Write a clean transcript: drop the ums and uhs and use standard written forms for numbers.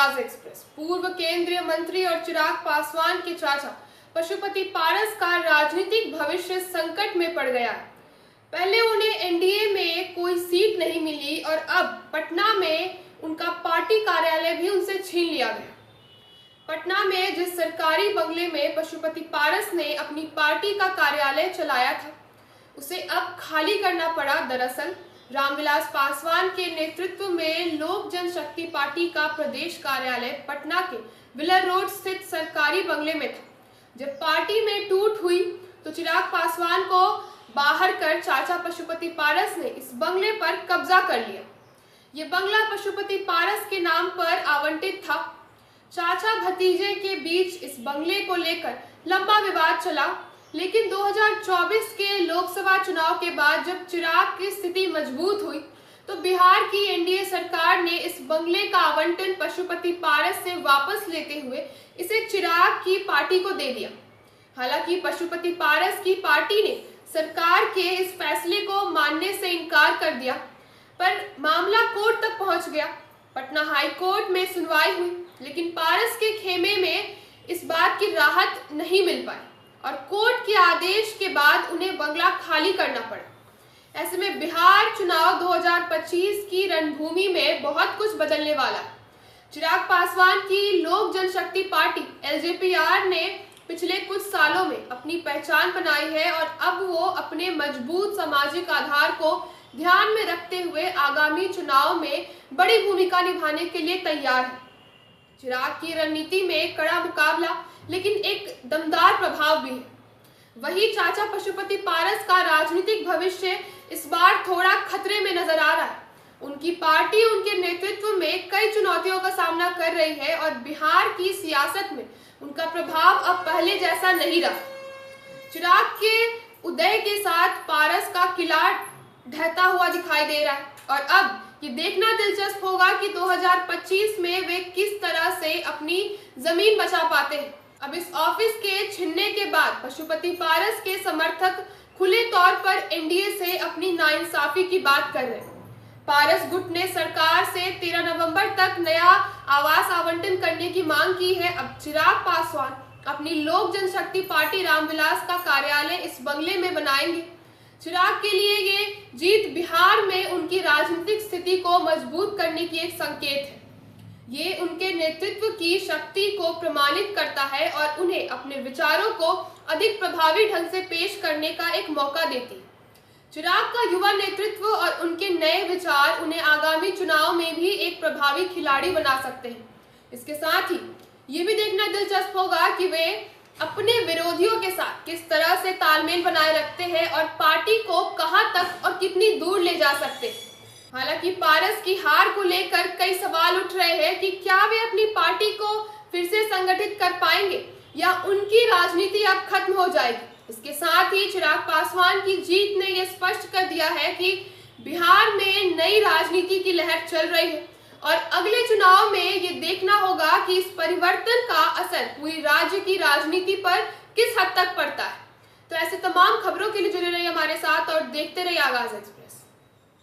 आगाज एक्सप्रेस। पूर्व केंद्रीय मंत्री और चिराग पासवान के चाचा पशुपति पारस का राजनीतिक भविष्य संकट में पड़ गया है। पहले उन्हें एनडीए में कोई सीट नहीं मिली और अब पटना में उनका पार्टी कार्यालय भी उनसे छीन लिया गया। पटना में जिस सरकारी बंगले में पशुपति पारस ने अपनी पार्टी का कार्यालय चलाया था, उसे अब खाली करना पड़ा। दरअसल रामविलास पासवान के नेतृत्व में लोक जनशक्ति पार्टी का प्रदेश कार्यालय पटना के विलर रोड स्थित सरकारी बंगले में था। जब पार्टी में टूट हुई तो चिराग पासवान को बाहर कर चाचा पशुपति पारस ने इस बंगले पर कब्जा कर लिया। ये बंगला पशुपति पारस के नाम पर आवंटित था। चाचा भतीजे के बीच इस बंगले को लेकर लंबा विवाद चला, लेकिन 2024 के लोकसभा चुनाव के बाद जब चिराग की स्थिति मजबूत हुई तो बिहार की एनडीए सरकार ने इस बंगले का आवंटन पशुपति पारस से वापस लेते हुए इसे चिराग की पार्टी को दे दिया। हालांकि पशुपति पारस की पार्टी ने सरकार के इस फैसले को मानने से इनकार कर दिया, पर मामला कोर्ट तक पहुंच गया। पटना हाई कोर्ट में सुनवाई हुई, लेकिन पारस के खेमे में इस बात की राहत नहीं मिल पाई और कोर्ट के आदेश के बाद उन्हें बंगला खाली करना पड़ा। ऐसे में बिहार चुनाव 2025 की रणभूमि में बहुत कुछ बदलने वाला। चिराग पासवान की लोक जनशक्ति पार्टी एलजेपीआर ने पिछले कुछ सालों में अपनी पहचान बनाई है और अब वो अपने मजबूत सामाजिक आधार को ध्यान में रखते हुए आगामी चुनाव में बड़ी भूमिका निभाने के लिए तैयार है। चिराग की रणनीति में कड़ा मुकाबला, लेकिन एक दमदार प्रभाव भी है। वही चाचा पशुपति पारस का राजनीतिक भविष्य इस बार थोड़ा खतरे में नजर आ रहा है। उनकी पार्टी उनके नेतृत्व में कई चुनौतियों का सामना कर रही है और बिहार की सियासत में उनका प्रभाव अब पहले जैसा नहीं रहा। चिराग के उदय के साथ पारस का किला ढहता हुआ दिखाई दे रहा है और अब ये देखना दिलचस्प होगा कि 2025 में वे किस तरह से अपनी जमीन बचा पाते हैं। अब इस ऑफिस के छिनने के बाद पशुपति पारस के समर्थक खुले तौर पर एनडीए से अपनी नाइंसाफी की बात कर रहे हैं। पारस गुट ने सरकार से 13 नवंबर तक नया आवास आवंटन करने की मांग की है। अब चिराग पासवान अपनी लोक जनशक्ति पार्टी रामविलास का कार्यालय इस बंगले में बनाएंगे। चिराग के लिए ये जीत बिहार में उनकी राजनीतिक स्थिति को मजबूत करने की एक संकेत है। ये उनके नेतृत्व की शक्ति को प्रमाणित करता है और उन्हें अपने विचारों को अधिक प्रभावी ढंग से पेश करने का एक मौका देती है। चिराग का युवा नेतृत्व और उनके नए विचार उन्हें आगामी चुनाव में भी एक प्रभावी खिलाड़ी बना सकते हैं। इसके साथ ही ये भी देखना दिलचस्प होगा कि वे अपने विरोधियों के साथ किस तरह से तालमेल बनाए रखते हैं और पार्टी को कहां तक और कितनी दूर ले जा सकते हैं। हालांकि पारस की हार को लेकर कई सवाल उठ रहे हैं कि क्या वे अपनी पार्टी को फिर से संगठित कर पाएंगे या उनकी राजनीति अब खत्म हो जाएगी। इसके साथ ही चिराग पासवान की जीत ने यह स्पष्ट कर दिया है कि बिहार में नई राजनीति की लहर चल रही है और अगले चुनाव में ये देखना होगा कि इस परिवर्तन का असर पूरी राज्य की राजनीति पर किस हद तक पड़ता है। तो ऐसे तमाम खबरों के लिए जुड़े रहिए हमारे साथ और देखते रहिए आगाज एक्सप्रेस।